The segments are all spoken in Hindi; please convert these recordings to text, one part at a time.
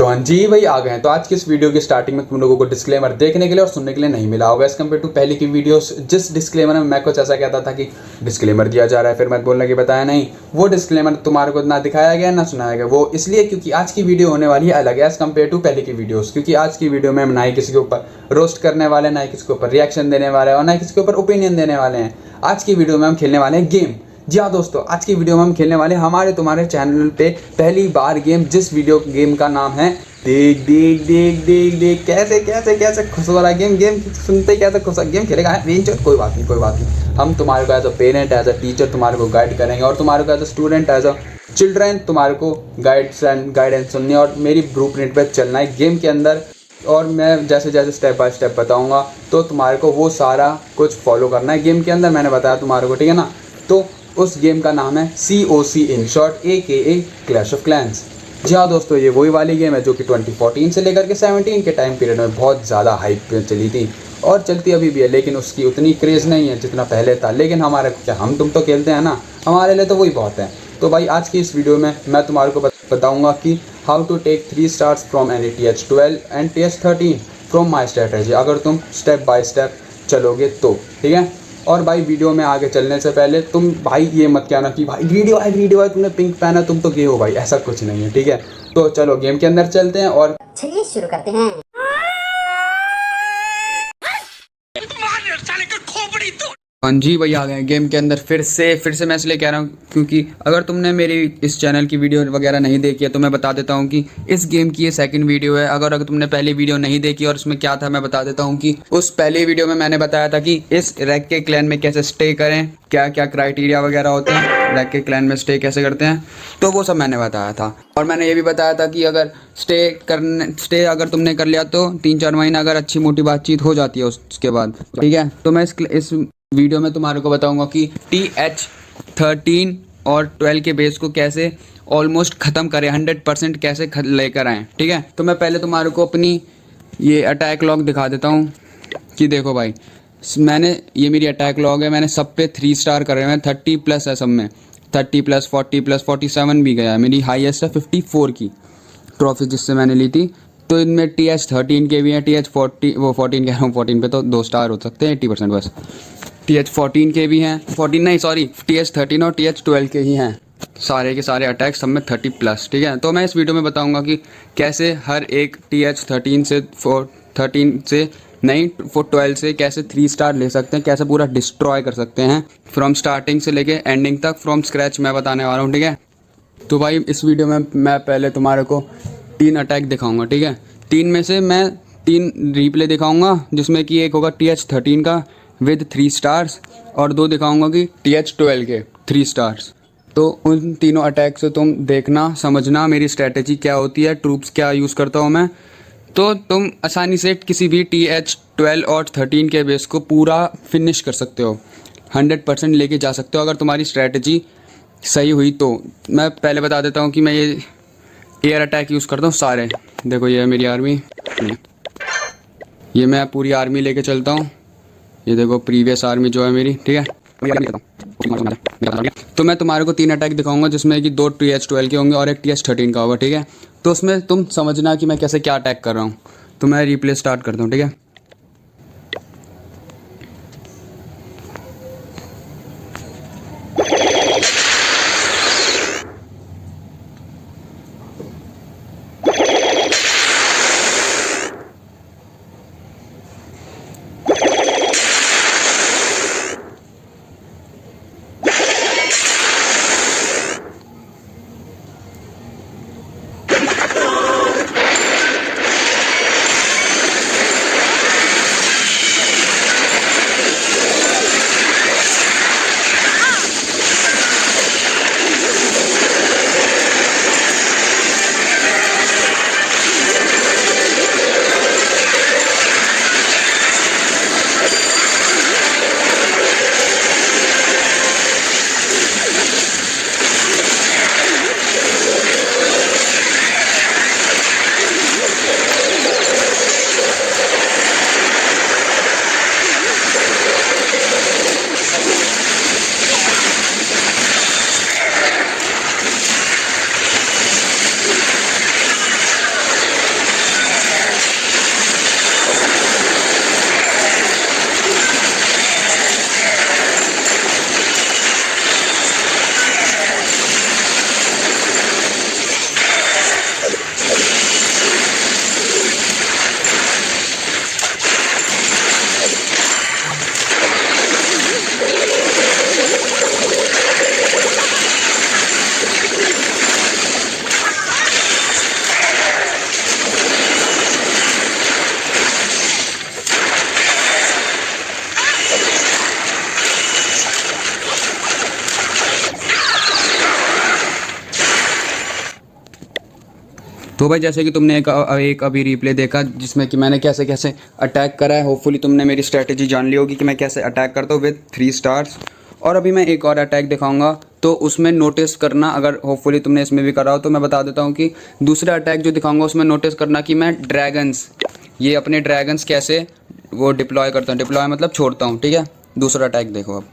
तो हाँ जी भाई आ गए हैं। तो आज की इस वीडियो की स्टार्टिंग में तुम लोगों को डिस्क्लेमर देखने के लिए और सुनने के लिए नहीं मिला होगा एज कम्पेयर टू पहले की वीडियोस। जिस डिस्क्लेमर में मैं कुछ ऐसा कहता था कि डिस्क्लेमर दिया जा रहा है, फिर मैं बोलने की बताया नहीं, वो डिस्क्लेमर तुम्हारे को ना दिखाया गया ना सुनाया गया। वो इसलिए क्योंकि आज की वीडियो होने वाली है अलग है एज कम्पेयर टू पहले की वीडियोस। क्योंकि आज की वीडियो में हम ना ही किसी के ऊपर रोस्ट करने वाले, ना ही किसी के ऊपर रिएक्शन देने वाले हैं और ना ही किसी के ऊपर ओपिनियन देने वाले हैं। आज की वीडियो में हम खेलने वाले हैं गेम। जी हाँ दोस्तों, आज की वीडियो में हम खेलने वाले हमारे तुम्हारे चैनल पे पहली बार गेम, जिस वीडियो गेम का नाम है देख देख देख देख देख। कैसे कैसे कैसे खुश हो रहा है गेम सुनते कैसे खुश। गेम खेलेगा है कोई बात नहीं। हम तुम्हारे को as a parent, as a teacher तुम्हारे को गाइड करेंगे और तुम्हारे को as a student, as a children तुम्हारे को गाइडेंस सुननी है और मेरी ब्लूप्रिंट पे चलना है गेम के अंदर। और मैं जैसे जैसे स्टेप बाय स्टेप बताऊंगा तो तुम्हारे को वो सारा कुछ फॉलो करना है गेम के अंदर। मैंने बताया तुम्हारे को, ठीक है ना। तो उस गेम का नाम है COC in short, AKA clash of clans. जी हाँ दोस्तों, ये वही वाली गेम है जो कि 2014 से लेकर के 17 के टाइम पीरियड में बहुत ज़्यादा हाइप पे चली थी और चलती अभी भी है, लेकिन उसकी उतनी क्रेज़ नहीं है जितना पहले था। लेकिन हमारे क्या, हम तुम तो खेलते हैं ना, हमारे लिए तो वही बहुत है। तो भाई आज की इस वीडियो में मैं तुम्हारे को बताऊँगा कि how to take 3 stars from any TH12 and TH13 from my strategy, अगर तुम स्टेप बाय स्टेप चलोगे तो, ठीक है। और भाई वीडियो में आगे चलने से पहले तुम भाई ये मत कहना कि भाई वीडियो है तुमने पिंक पहना तुम तो गे हो। भाई ऐसा कुछ नहीं है, ठीक है। तो चलो गेम के अंदर चलते हैं और चलिए शुरू करते हैं। हाँ जी भाई आ गए गेम के अंदर फिर से मैं इसलिए कह रहा हूँ क्योंकि अगर तुमने मेरी इस चैनल की वीडियो वगैरह नहीं देखी है तो मैं बता देता हूँ कि इस गेम की ये सेकंड वीडियो है। अगर तुमने पहली वीडियो नहीं देखी और उसमें क्या था मैं बता देता हूँ कि उस पहली वीडियो में मैंने बताया था कि इस रैक के क्लैन में कैसे स्टे करें, क्या क्या क्राइटेरिया वगैरह होते हैं, रैक के क्लैन में स्टे कैसे करते हैं, तो वो सब मैंने बताया था। और मैंने ये भी बताया था कि अगर स्टे अगर तुमने कर लिया तो 3-4 महीना अगर अच्छी मोटी बातचीत हो जाती है उसके बाद, ठीक है। तो मैं इस वीडियो में तुम्हारे को बताऊंगा कि TH13 और 12 के बेस को कैसे ऑलमोस्ट ख़त्म करें, 100% कैसे लेकर आएँ, ठीक है। तो मैं पहले तुम्हारे को अपनी ये अटैक लॉग दिखा देता हूँ कि देखो भाई, ये मेरी अटैक लॉग है। मैंने सब पे 3 स्टार करे हुए हैं, 30+ है सब में, 30+, 40+, 47 भी गया है। मेरी हाईएस्ट है 54 की ट्रॉफी जिससे मैंने ली थी। तो इनमें TH13 के भी हैं, TH14 वो 14 कह रहा हूँ, 14 पे तो 2 स्टार हो सकते हैं 80% बस। TH14 के भी हैं, 14 नहीं सॉरी, TH13 और TH12 के ही हैं। सारे के सारे अटैक सब में 30+, ठीक है। तो मैं इस वीडियो में बताऊंगा कि कैसे हर एक TH13 से 13 से नहीं 12 से कैसे 3 स्टार ले सकते हैं, कैसे पूरा डिस्ट्रॉय कर सकते हैं फ्रॉम स्टार्टिंग से लेके एंडिंग तक, फ्रॉम स्क्रैच मैं बताने वाला हूँ, ठीक है। तो भाई इस वीडियो में मैं पहले तुम्हारे को 3 अटैक दिखाऊंगा, ठीक है। 3 में से मैं 3 रिप्ले दिखाऊंगा जिसमें कि एक होगा TH13 का विद 3 स्टार्स और 2 दिखाऊंगा कि TH12 के 3 स्टार्स। तो उन तीनों अटैक से तुम देखना समझना मेरी स्ट्रेटेजी क्या होती है, ट्रूप्स क्या यूज़ करता हूँ मैं। तो तुम आसानी से किसी भी TH12 और 13 के बेस को पूरा फिनिश कर सकते हो, 100% लेके जा सकते हो अगर तुम्हारी स्ट्रेटेजी सही हुई तो। मैं पहले बता देता हूँ कि मैं ये एयर अटैक यूज़ करता हूँ सारे। देखो ये है मेरी आर्मी, ये मैं पूरी आर्मी लेके चलता हूँ। ये देखो प्रीवियस आर्मी जो है मेरी, ठीक है। तो मैं तुम्हारे को 3 अटैक दिखाऊंगा जिसमें कि 2 TH12 के होंगे और एक TH13 का होगा, ठीक है। तो उसमें तुम समझना कि मैं कैसे क्या अटैक कर रहा हूँ। तो मैं रिप्ले स्टार्ट करता हूँ, ठीक है। तो भाई जैसे कि तुमने एक अभी रिप्ले देखा जिसमें कि मैंने कैसे कैसे अटैक करा है, होपफुली तुमने मेरी स्ट्रैटेजी जान ली होगी कि मैं कैसे अटैक करता हूँ विद 3 स्टार्स। और अभी मैं एक और अटैक दिखाऊंगा, तो उसमें नोटिस करना, अगर होपफुली तुमने इसमें भी करा हो तो मैं बता देता हूँ कि दूसरा अटैक जो दिखाऊंगा उसमें नोटिस करना कि मैं ड्रैगन्स, ये अपने ड्रैगन्स कैसे वो डिप्लॉय करता हूँ। डिप्लॉय मतलब छोड़ता हूँ, ठीक है। दूसरा अटैक देखो अब।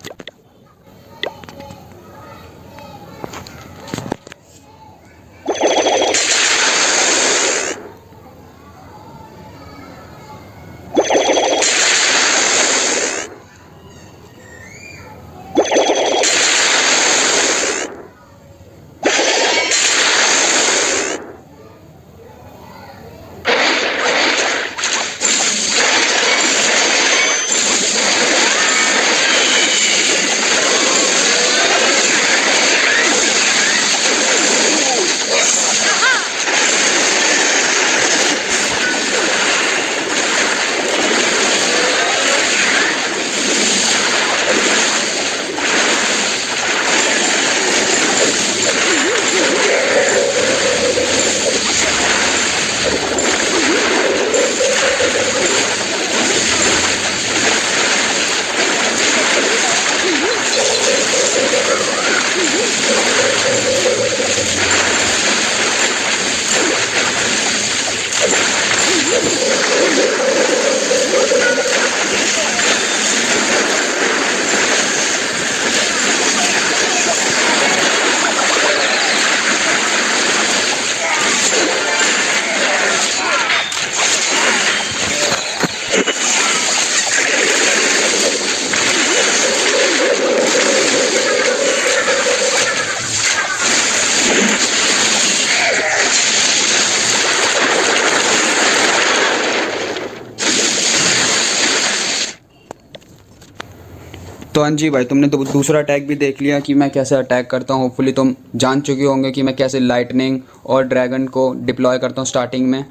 तो हाँ जी भाई, तुमने दूसरा अटैक भी देख लिया कि मैं कैसे अटैक करता हूँ। होपफुली तुम जान चुके होंगे कि मैं कैसे लाइटनिंग और ड्रैगन को डिप्लॉय करता हूँ स्टार्टिंग में।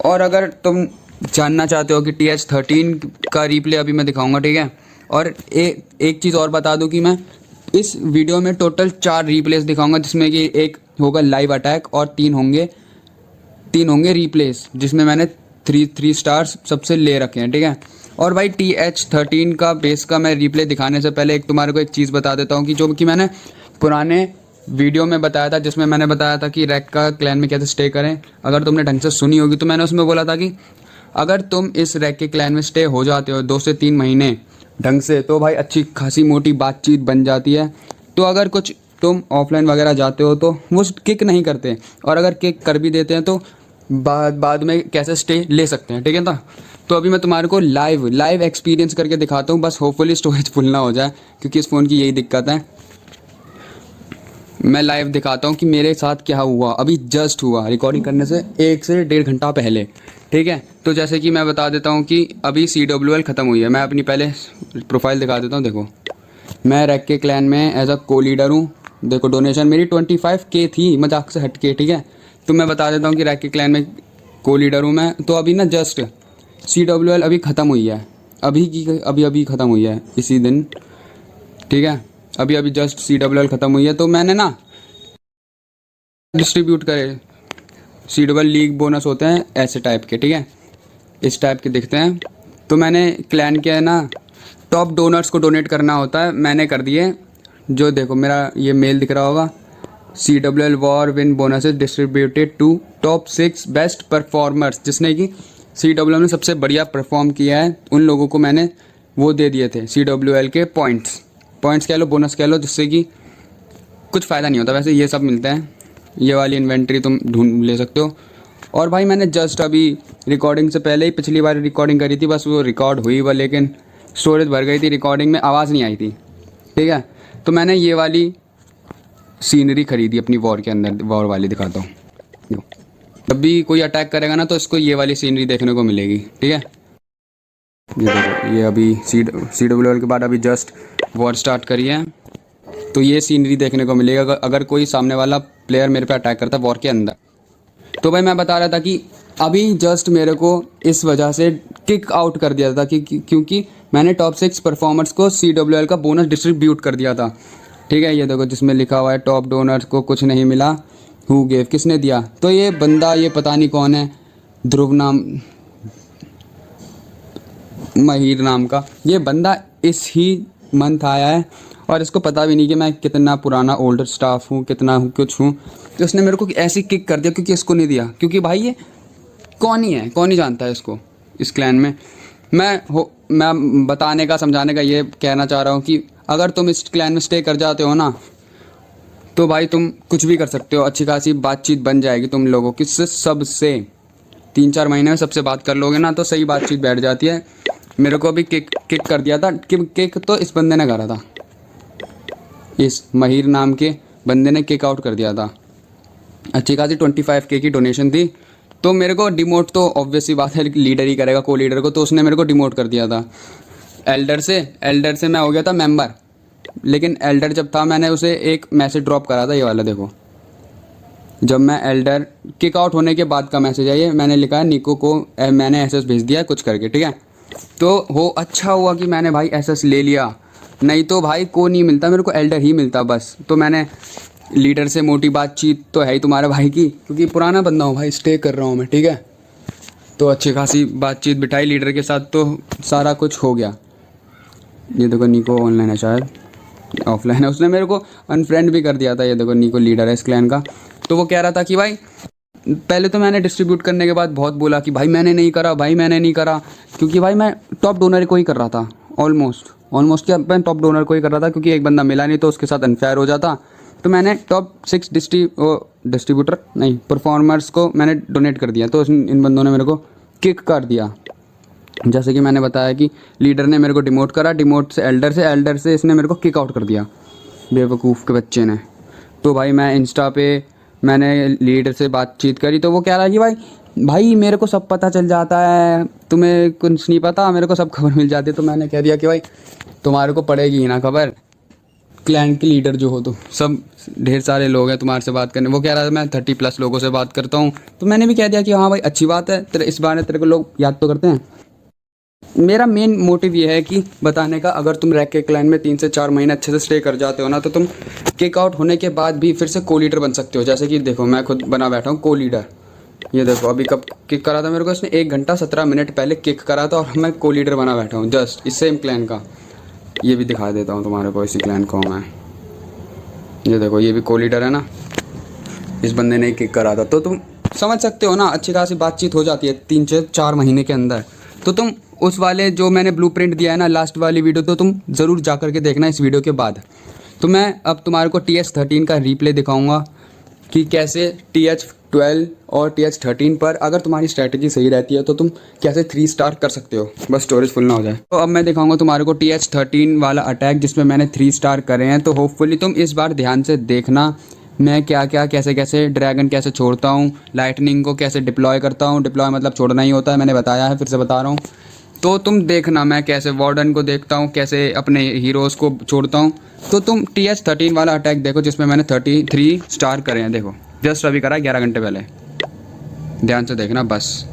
और अगर तुम जानना चाहते हो कि TH13 का रिप्ले अभी मैं दिखाऊंगा, ठीक है। और एक चीज़ और बता दूं कि मैं इस वीडियो में टोटल 4 रिप्लेस दिखाऊंगा, जिसमें कि एक होगा लाइव अटैक और 3 होंगे रिप्लेस, जिसमें मैंने 3 स्टार्स सबसे ले रखे हैं, ठीक है। और भाई TH13 का बेस का मैं रिप्ले दिखाने से पहले तुम्हारे को एक चीज़ बता देता हूँ कि जो कि मैंने पुराने वीडियो में बताया था, जिसमें मैंने बताया था कि रैक का क्लैन में कैसे स्टे करें। अगर तुमने ढंग से सुनी होगी तो मैंने उसमें बोला था कि अगर तुम इस रैक के क्लैन में स्टे हो जाते हो 2 से 3 महीने ढंग से, तो भाई अच्छी खासी मोटी बातचीत बन जाती है। तो अगर कुछ तुम ऑफलाइन वगैरह जाते हो तो वो किक नहीं करते, और अगर किक कर भी देते हैं तो बाद में कैसे स्टे ले सकते हैं, ठीक है ना। तो अभी मैं तुम्हारे को लाइव एक्सपीरियंस करके दिखाता हूँ, बस होपफुली स्टोरेज फुल ना हो जाए, क्योंकि इस फ़ोन की यही दिक्कत है। मैं लाइव दिखाता हूँ कि मेरे साथ क्या हुआ, अभी जस्ट हुआ रिकॉर्डिंग करने से 1 से 1.5 घंटा पहले, ठीक है। तो जैसे कि मैं बता देता हूँ कि अभी CWL ख़त्म हुई है। मैं अपनी पहले प्रोफाइल दिखा देता हूँ। देखो, मैं रैक के क्लैन में एज अ को लीडर हूँ। देखो, डोनेशन मेरी 25K थी, मजाक से हट के, ठीक है। तो मैं बता देता हूँ कि रैक के क्लैन में को लीडर हूँ मैं। तो अभी ना जस्ट CWL अभी ख़त्म हुई है, अभी ख़त्म हुई है इसी दिन, ठीक है। अभी जस्ट CWL ख़त्म हुई है। तो मैंने ना डिस्ट्रीब्यूट करे, CWL लीग बोनस होते हैं ऐसे टाइप के, ठीक है, इस टाइप के दिखते हैं। तो मैंने क्लैन के है ना टॉप डोनर्स को डोनेट करना होता है, मैंने कर दिए। जो देखो मेरा ये मेल दिख रहा होगा, CWL war win bonuses distributed to top 6 best performers, जिसने कि CWL में सबसे बढ़िया परफॉर्म किया है उन लोगों को मैंने वो दे दिए थे CWL के पॉइंट्स कह लो, बोनस कह लो, जिससे कि कुछ फ़ायदा नहीं होता। वैसे ये सब मिलता है, ये वाली इन्वेंट्री तुम ढूंढ ले सकते हो। और भाई मैंने जस्ट अभी रिकॉर्डिंग से पहले ही पिछली बार रिकॉर्डिंग करी थी, बस वो रिकॉर्ड हुई वो, लेकिन स्टोरेज भर गई थी, रिकॉर्डिंग में आवाज़ नहीं आई थी, ठीक है। तो मैंने ये वाली सीनरी खरीदी अपनी वॉर के अंदर, वॉर वाली दिखाता हूँ। जब भी कोई अटैक करेगा ना तो इसको ये वाली सीनरी देखने को मिलेगी, ठीक है। ये देखो, ये अभी CWL के बाद अभी जस्ट वॉर स्टार्ट करी है, तो ये सीनरी देखने को मिलेगा अगर कोई सामने वाला प्लेयर मेरे पे अटैक करता है वॉर के अंदर। तो भाई मैं बता रहा था कि अभी जस्ट मेरे को इस वजह से किक आउट कर दिया था क्योंकि मैंने टॉप 6 परफॉर्मर्स को CWL का बोनस डिस्ट्रीब्यूट कर दिया था, ठीक है। ये देखो जिसमें लिखा हुआ है टॉप डोनर्स को कुछ नहीं मिला, हु गेव, किसने दिया? तो ये बंदा, ये पता नहीं कौन है, ध्रुव नाम, महिर नाम का ये बंदा इस ही मंथ आया है और इसको पता भी नहीं कि मैं कितना पुराना ओल्डर स्टाफ हूँ, कितना कुछ हूँ। तो इसने मेरे को ऐसी किक कर दिया क्योंकि इसको नहीं दिया, क्योंकि भाई ये कौन ही है, कौन ही जानता है इसको इस क्लैन में। मैं बताने का, समझाने का ये कहना चाह रहा हूँ कि अगर तुम इस क्लैन में स्टे कर जाते हो ना, तो भाई तुम कुछ भी कर सकते हो, अच्छी खासी बातचीत बन जाएगी तुम लोगों की, सबसे 3-4 महीने में सबसे बात कर लोगे ना तो सही बातचीत बैठ जाती है। मेरे को भी किक कर दिया था। किक तो इस बंदे ने करा था, इस महिर नाम के बंदे ने किक आउट कर दिया था। अच्छी खासी 25K की डोनेशन थी। तो मेरे को डिमोट तो ऑब्वियस सी बात है, लीडर ही करेगा को लीडर को, तो उसने मेरे को डिमोट कर दिया था। एल्डर से मैं हो गया था मेंबर, लेकिन एल्डर जब था मैंने उसे एक मैसेज ड्रॉप करा था, ये वाला देखो। जब मैं एल्डर किक आउट होने के बाद का मैसेज है ये, मैंने लिखा है निको को मैंने एसएस भेज दिया कुछ करके, ठीक है। तो अच्छा हुआ कि मैंने भाई एसएस ले लिया, नहीं तो भाई को नहीं मिलता, मेरे को एल्डर ही मिलता बस। तो मैंने लीडर से मोटी बातचीत तो है ही तुम्हारे भाई की, क्योंकि पुराना बंदा हूँ भाई, स्टे कर रहा हूँ मैं, ठीक है। तो अच्छी खासी बातचीत बिठाई लीडर के साथ, तो सारा कुछ हो गया। ये देखो निको ऑनलाइन है, शायद ऑफलाइन है, उसने मेरे को अनफ्रेंड भी कर दिया था। ये देखो निको लीडर है इस क्लैन का। तो वो कह रहा था कि भाई, पहले तो मैंने डिस्ट्रीब्यूट करने के बाद बहुत बोला कि भाई मैंने नहीं करा, भाई मैंने नहीं करा, क्योंकि भाई मैं टॉप डोनर को ही कर रहा था, ऑलमोस्ट क्या मैं टॉप डोनर को ही कर रहा था, क्योंकि एक बंदा मिला नहीं तो उसके साथ अनफेयर हो जाता। तो मैंने टॉप 6 डिस्ट्रीब्यूटर नहीं परफॉर्मर्स को मैंने डोनेट कर दिया, तो इन बंदों ने मेरे को किक कर दिया। जैसे कि मैंने बताया कि लीडर ने मेरे को डिमोट करा, डिमोट से एल्डर से इसने मेरे को किक आउट कर दिया, बेवकूफ़ के बच्चे ने। तो भाई मैं इंस्टा पे मैंने लीडर से बातचीत करी, तो वो कह रहा है कि भाई मेरे को सब पता चल जाता है, तुम्हें कुछ नहीं पता, मेरे को सब खबर मिल जाती है। तो मैंने कह दिया कि भाई तुम्हारे को पड़ेगी ही ना खबर, क्लैन की लीडर जो हो, तो सब ढेर सारे लोग हैं तुम्हारे से बात करने। वो कह रहा था मैं 30+ लोगों से बात करता हूँ। तो मैंने भी कह दिया कि हाँ भाई अच्छी बात है, तेरे इस बारे तेरे को लोग याद तो करते हैं। मेरा मेन मोटिव ये है कि बताने का, अगर तुम रैक के क्लैन में 3 से 4 महीने अच्छे से स्टे कर जाते हो ना, तो तुम किक आउट होने के बाद भी फिर से को लीडर बन सकते हो। जैसे कि देखो मैं खुद बना बैठा हूँ को लीडर। ये देखो अभी कब किक करा था मेरे को, इसने 1 घंटा 17 मिनट पहले किक करा था और मैं को लीडर बना बैठा हूँ जस्ट इस सेम क्लैन का। ये भी दिखा देता हूँ तुम्हारे को, इसी क्लैन का हूँ मैं। ये देखो ये भी को लीडर है ना, इस बंदे ने किक करा था। तो तुम समझ सकते हो ना, अच्छी खासी बातचीत हो जाती है 3 से 4 महीने के अंदर। तो तुम उस वाले जो मैंने ब्लूप्रिंट दिया है ना, लास्ट वाली वीडियो, तो तुम ज़रूर जा करके देखना इस वीडियो के बाद। तो मैं अब तुम्हारे को TH13 का रीप्ले दिखाऊंगा कि कैसे TH12 और TH13 पर अगर तुम्हारी स्ट्रैटेजी सही रहती है तो तुम कैसे 3 स्टार कर सकते हो, बस स्टोरेज फुल ना हो जाए। तो अब मैं दिखाऊंगा तुम्हारे को TH13 वाला अटैक जिसमें मैंने 3 स्टार करे हैं। तो होपफुली तुम इस बार ध्यान से देखना मैं क्या क्या कैसे ड्रैगन कैसे छोड़ता हूँ, लाइटनिंग को कैसे डिप्लॉय करता हूँ। डिप्लॉय मतलब छोड़ना ही होता है, मैंने बताया है, फिर से बता रहा हूँ। तो तुम देखना मैं कैसे वार्डन को देखता हूँ, कैसे अपने हीरोज़ को छोड़ता हूँ। तो तुम TH13 वाला अटैक देखो जिसमें मैंने 33 स्टार करे हैं। देखो जस्ट अभी करा 11 घंटे पहले, ध्यान से देखना बस।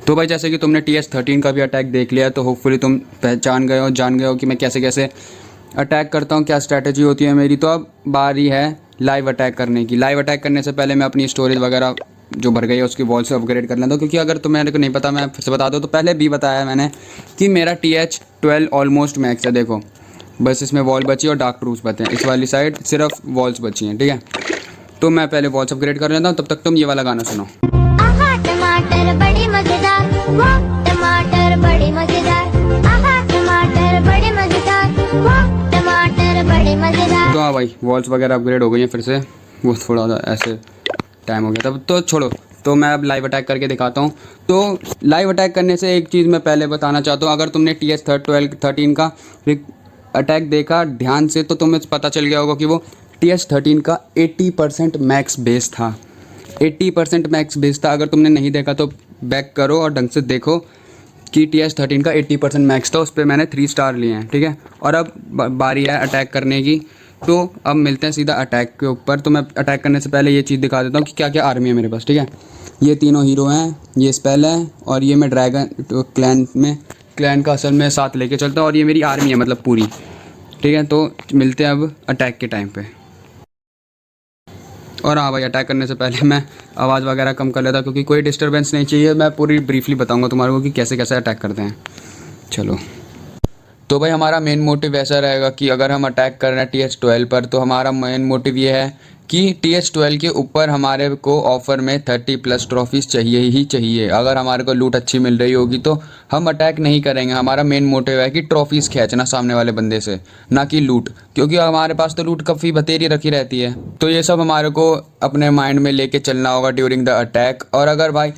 तो भाई जैसे कि तुमने TH13 का भी अटैक देख लिया, तो होपफुली तुम पहचान गए हो, जान गए हो कि मैं कैसे कैसे अटैक करता हूँ, क्या स्ट्रैटेजी होती है मेरी। तो अब बारी है लाइव अटैक करने की। लाइव अटैक करने से पहले मैं अपनी स्टोरेज वगैरह जो भर गई है उसकी वॉल से अपग्रेड कर लेता हूँ, क्योंकि अगर तुम्हें मेरे को नहीं पता, मैं फिर से बता दूँ, तो पहले भी बताया मैंने कि मेरा TH12 ऑलमोस्ट मैक्स है। देखो बस इसमें वॉल बची और डार्क ट्रूथ्स बचे हैं, इस वाली साइड सिर्फ वॉल्स बची हैं, ठीक है। तो मैं पहले वॉल्स अपग्रेड कर लेता हूँ, तब तक तुम ये वाला गाना सुनो। आहा टमाटर बड़े मजेदार, वाह टमाटर बड़े मजेदार, आहा टमाटर बड़े मजेदार, वाह टमाटर बड़े मजेदार। तो हाँ भाई, वॉल्स वगैरह अपग्रेड हो गई हैं फिर से, वो थोड़ा सा ऐसे टाइम हो गया तब, तो छोड़ो। तो मैं अब लाइव अटैक करके दिखाता हूँ। तो लाइव अटैक करने से एक चीज़ मैं पहले बताना चाहता हूँ, अगर तुमने TH13 का अटैक देखा ध्यान से तो तुम्हें पता चल गया होगा कि वो TH13 का 80% मैक्स बेस था। 80% मैक्स बेस था। अगर तुमने नहीं देखा तो बैक करो और ढंग से देखो कि TH13 का 80% मैक्स था, उस पर मैंने 3 स्टार लिए हैं, ठीक है। और अब बारी है अटैक करने की। तो अब मिलते हैं सीधा अटैक के ऊपर। तो मैं अटैक करने से पहले ये चीज़ दिखा देता हूँ कि क्या क्या आर्मी है मेरे पास, ठीक है। ये तीनों हीरो हैं, ये स्पेल है, और ये मैं ड्रैगन क्लैन का असल में साथ लेके चलता हूँ, और ये मेरी आर्मी है मतलब पूरी, ठीक है। तो मिलते हैं अब अटैक के टाइम पे। और हाँ भाई, अटैक करने से पहले मैं आवाज़ वगैरह कम कर लेता, क्योंकि कोई डिस्टर्बेंस नहीं चाहिए। मैं पूरी ब्रीफली बताऊंगा तुम्हारे को कि कैसे कैसे अटैक करते हैं। चलो, तो भाई हमारा मेन मोटिव ऐसा रहेगा कि अगर हम अटैक कर रहे हैं TH12 पर, तो हमारा मेन मोटिव ये है कि TH12 के ऊपर हमारे को ऑफ़र में 30+ ट्रॉफीज़ चाहिए ही चाहिए। अगर हमारे को लूट अच्छी मिल रही होगी तो हम अटैक नहीं करेंगे। हमारा मेन मोटिव है कि ट्रॉफीज़ खींचना सामने वाले बंदे से, ना कि लूट, क्योंकि हमारे पास तो लूट काफ़ी बतेरी रखी रहती है। तो ये सब हमारे को अपने माइंड में लेके चलना होगा ड्यूरिंग द अटैक। और अगर भाई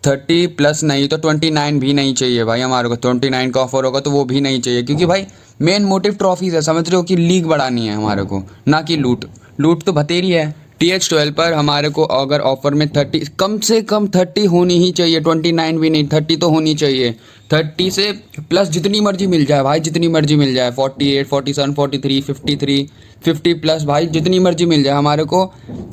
30+ नहीं तो 29 भी नहीं चाहिए भाई हमारे को। 29 का ऑफर होगा तो वो भी नहीं चाहिए, क्योंकि भाई मेन मोटिव ट्रॉफीज है, समझ रहे हो, कि लीग बढ़ानी है हमारे को, ना कि लूट। लूट तो बतेरी है। TH12 पर हमारे को अगर ऑफर में 30, कम से कम 30 होनी ही चाहिए, 29 भी नहीं, 30 तो होनी चाहिए। 30 से प्लस जितनी मर्जी मिल जाए भाई, जितनी मर्जी मिल जाए, 48, 47, 43, 53, 50+ भाई, जितनी मर्जी मिल जाए, हमारे को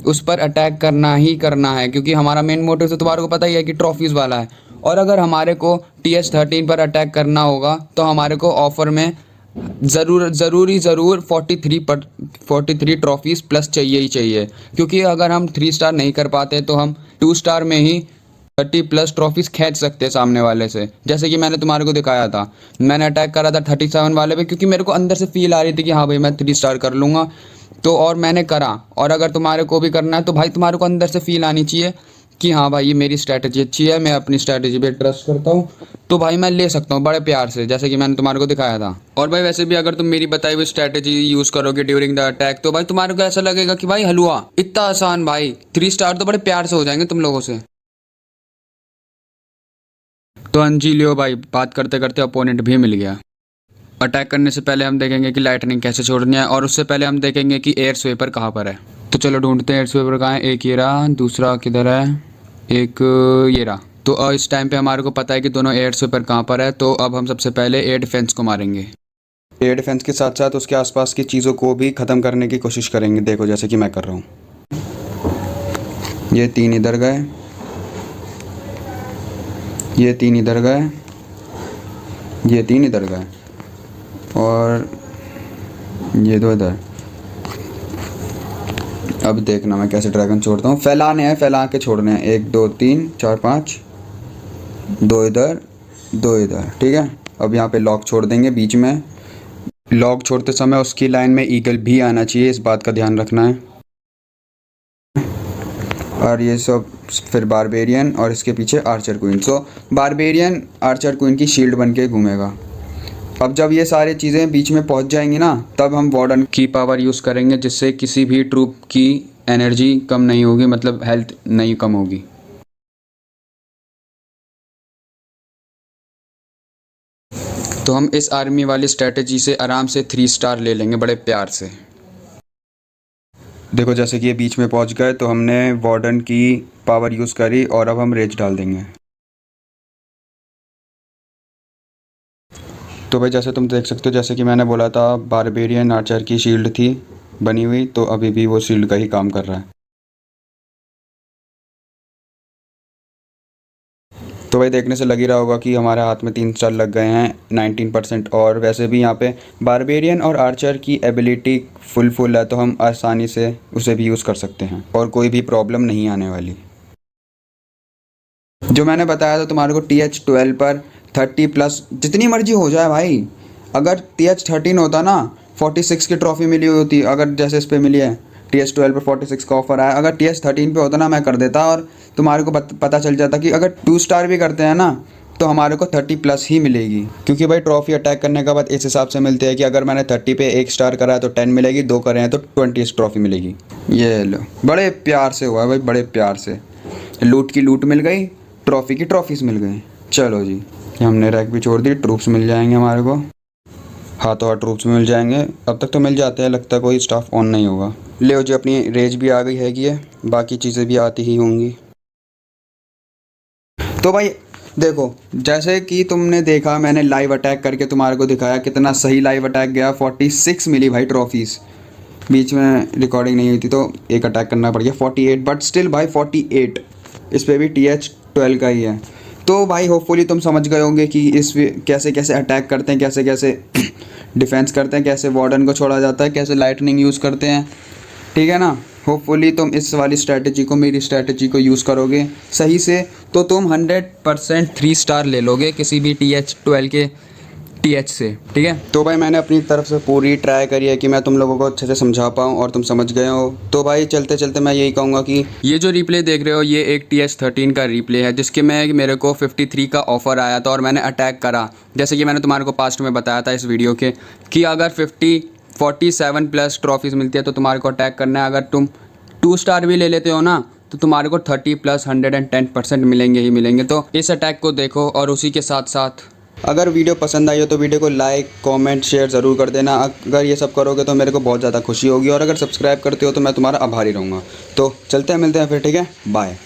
उस पर अटैक करना ही करना है, क्योंकि हमारा मेन मोटिव तो तुम्हारे को पता ही है कि ट्रॉफीज़ वाला है। और अगर हमारे को TH13 पर अटैक करना होगा तो हमारे को ऑफ़र में ज़रूर 43 ट्रॉफीज़ प्लस चाहिए ही चाहिए, क्योंकि अगर हम 3 स्टार नहीं कर पाते तो हम 2 स्टार में ही 30+ ट्रॉफीज़ खींच सकते हैं सामने वाले से। जैसे कि मैंने तुम्हारे को दिखाया था, मैंने अटैक करा था 37 वाले पे, क्योंकि मेरे को अंदर से फील आ रही थी कि हाँ भाई मैं 3 स्टार कर लूँगा, तो और मैंने करा। और अगर तुम्हारे को भी करना है तो भाई तुम्हारे को अंदर से फील आनी चाहिए कि हाँ भाई ये मेरी स्ट्रैटेजी अच्छी है, मैं अपनी स्ट्रैटेजी पे ट्रस्ट करता हूँ, तो भाई मैं ले सकता हूँ बड़े प्यार से, जैसे कि मैंने तुम्हारे को दिखाया था। और भाई वैसे भी अगर तुम मेरी बताई हुई स्ट्रैटेजी यूज़ करोगे ड्यूरिंग द अटैक, तो भाई तुम्हारे को ऐसा लगेगा कि भाई हलवा इतना आसान, भाई 3 स्टार तो बड़े प्यार से हो जाएंगे तुम लोगों से। तो अंजी लियो भाई, बात करते करते अपोनेंट भी मिल गया। अटैक करने से पहले हम देखेंगे कि लाइटनिंग कैसे छोड़नी है, और उससे पहले हम देखेंगे कि एयर स्वेपर कहाँ पर है। तो चलो ढूंढते हैं एयर स्वेपर कहाँ है। एक ये रहा, दूसरा किधर है, एक ये रहा। तो इस टाइम पे हमारे को पता है कि दोनों एयर स्वेपर कहाँ पर है। तो अब हम सबसे पहले एयर डिफेंस को मारेंगे। एयर डिफेंस के साथ साथ उसके आसपास की चीज़ों को भी ख़त्म करने की कोशिश करेंगे। देखो जैसे कि मैं कर रहा हूँ, ये 3 इधर गए, ये 3 इधर गए, ये 3 इधर गए, और ये 2 इधर। अब देखना मैं कैसे ड्रैगन छोड़ता हूँ। फैलाने हैं, फैला के छोड़ने हैं। 1 2 3 4 5, 2 इधर 2 इधर, ठीक है। अब यहाँ पे लॉक छोड़ देंगे बीच में। लॉक छोड़ते समय उसकी लाइन में ईगल भी आना चाहिए, इस बात का ध्यान रखना है। और ये सब फिर बारबेरियन, और इसके पीछे आर्चर क्वीन। सो बारबेरियन आर्चर क्वीन की शील्ड बन के घूमेगा। अब जब ये सारी चीज़ें बीच में पहुंच जाएंगी ना, तब हम वार्डन की पावर यूज़ करेंगे, जिससे किसी भी ट्रूप की एनर्जी कम नहीं होगी, मतलब हेल्थ नहीं कम होगी। तो हम इस आर्मी वाली स्ट्रेटजी से आराम से 3 स्टार ले लेंगे बड़े प्यार से। देखो जैसे कि ये बीच में पहुंच गए, तो हमने वार्डन की पावर यूज़ करी, और अब हम रेज डाल देंगे। तो भाई जैसे तुम देख सकते हो, जैसे कि मैंने बोला था, बारबेरियन आर्चर की शील्ड थी बनी हुई, तो अभी भी वो शील्ड का ही काम कर रहा है। तो भाई देखने से लग ही रहा होगा कि हमारे हाथ में 3 स्टार लग गए हैं 19%। और वैसे भी यहाँ पे बारबेरियन और आर्चर की एबिलिटी फुल है, तो हम आसानी से उसे भी यूज़ कर सकते हैं और कोई भी प्रॉब्लम नहीं आने वाली। जो मैंने बताया था तुम्हारे को TH12 पर 30+ जितनी मर्जी हो जाए भाई। अगर TH13 होता ना 46 की ट्रॉफी मिली हुई होती, अगर जैसे इस पे मिली है TH12 पर 46 का ऑफर आया, अगर TH13 पे होता ना मैं कर देता और तुम्हारे को पता चल जाता कि अगर 2 स्टार भी करते हैं ना तो हमारे को 30+ ही मिलेगी। क्योंकि भाई ट्रॉफी अटैक करने के बाद इस हिसाब से मिलती है कि अगर मैंने 30 पे 1 स्टार करा है तो 10 मिलेगी, 2 करे हैं तो 20 ट्रॉफी मिलेगी। ये लो, बड़े प्यार से हुआ है भाई, बड़े प्यार से। लूट की लूट मिल गई, ट्रॉफी की ट्रॉफीज मिल गई। चलो जी, हमने रैक भी छोड़ दी, ट्रूप्स मिल जाएंगे हमारे को, हाथों हाथ ट्रूप्स मिल जाएंगे। अब तक तो मिल जाते हैं, लगता है कोई स्टाफ ऑन नहीं होगा। ले जी, अपनी रेज भी आ गई हैगी है, बाकी चीज़ें भी आती ही होंगी। तो भाई देखो, जैसे कि तुमने देखा मैंने लाइव अटैक करके तुम्हारे को दिखाया, कितना सही लाइव अटैक गया। 46 मिली भाई ट्रॉफीज़, बीच में रिकॉर्डिंग नहीं हुई थी तो एक अटैक करना पड़ गया। 48, बट स्टिल भाई 48, इस पे भी TH12 का ही है। तो भाई होपफुली तुम समझ गए होंगे कि इस कैसे कैसे अटैक करते हैं, कैसे कैसे डिफेंस करते हैं, कैसे वार्डन को छोड़ा जाता है, कैसे लाइटनिंग यूज़ करते हैं, ठीक है ना। होपफुली तुम इस वाली स्ट्रैटेजी को, मेरी स्ट्रैटेजी को यूज़ करोगे सही से तो तुम 100% 3 स्टार ले लोगे किसी भी TH12 के TH से, ठीक है। तो भाई मैंने अपनी तरफ से पूरी ट्राई करी है कि मैं तुम लोगों को अच्छे से समझा पाऊँ और तुम समझ गए हो। तो भाई चलते चलते मैं यही कहूँगा कि ये जो रिप्ले देख रहे हो ये एक TH13 का रिप्ले है, जिसके में मेरे को 53 का ऑफ़र आया था और मैंने अटैक करा। जैसे कि मैंने तुम्हारे को पास्ट में बताया था इस वीडियो के कि अगर 47+ ट्रॉफीज़ मिलती है तो तुम्हारे को अटैक करना है। अगर तुम 2 स्टार भी ले लेते हो ना तो तुम्हारे को 30+ 110% मिलेंगे ही मिलेंगे। तो इस अटैक को देखो और उसी के साथ साथ अगर वीडियो पसंद आई हो तो वीडियो को लाइक कमेंट शेयर ज़रूर कर देना। अगर ये सब करोगे तो मेरे को बहुत ज़्यादा खुशी होगी और अगर सब्सक्राइब करते हो तो मैं तुम्हारा आभारी रहूँगा। तो चलते हैं, मिलते हैं फिर, ठीक है, बाय।